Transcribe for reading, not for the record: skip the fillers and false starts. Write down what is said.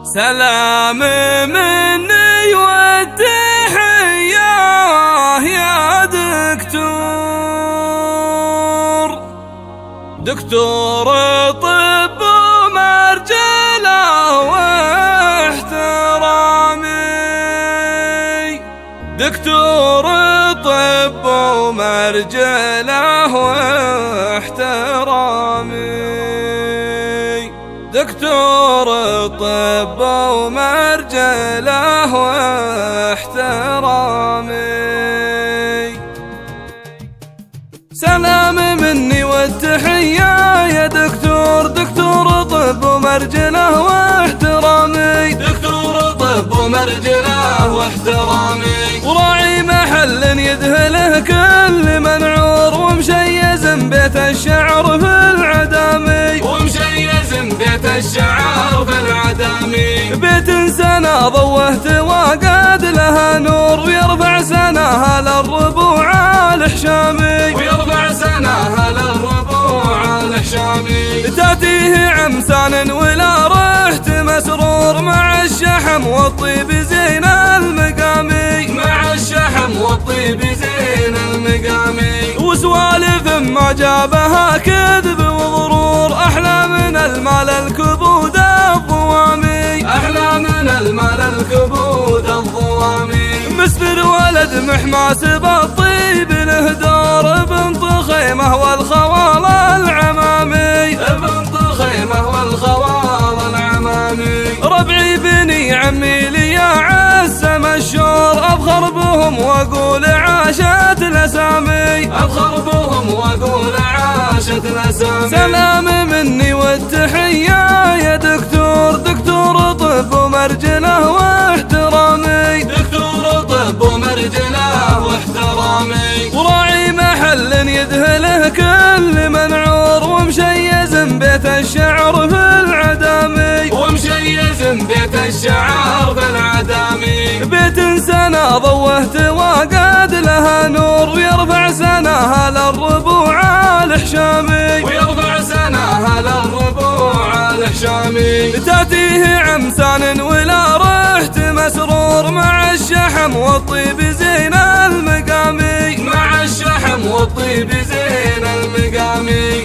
سلام مني والتحية يا دكتور، دكتور طب ومرجله واحترامي، دكتور طب ومرجله واحترامي، دكتور طب ومرجله واحترامي. سلام مني والتحية يا دكتور، دكتور طب ومرجله واحترامي، دكتور طب ومرجله واحترامي. وراعي محل يذهله كل منعور، ومشيز بيت الشعر في العدامي، ومشيز بيت الشعر في العدامي. بيت سنة ضوه وقاد لها نور، ويرفع سناها للربوع الحشامي، ويرفع سناها للربوع الحشامي. تاتيه عمسان ولا رحت مسرور، مع الشحم والطيب زين المقامي، مع الشحم والطيب زين المقامي. وسوالف ما جابها كذب وغرور، أحلى من المال الكبود الضوامي، أحلى من المال الكبود الضوامي. مسفر ولد محماس بالطيب له دور، بنت خيمه والخوال العمامي، بنت خيمه والخوال العمامي. ربعي بني عمي لي عز مشهور، أفخر بهم وأقول عاشت الأسامي، أفخر بهم وأقول عاشت الأسامي. سلام مني والتحية يا دكتور، دكتور طب ومرجله واحترامي، دكتور طب ومرجله واحترامي. وراعي محل يذهله كل منعور، ومشيز بيت الشعر في العدامي، ومشيز بيت الشعر في العدامي. بيت سنة ضوه وقاد لها نور، ويرفع سناها للربوع الحشامي، ويرفع سناها للربوع الحشامي. تاتيه عمسان ولا رحت مسرور، مع الشحم والطيب زين المقامي، مع الشحم والطيب زين المقامي.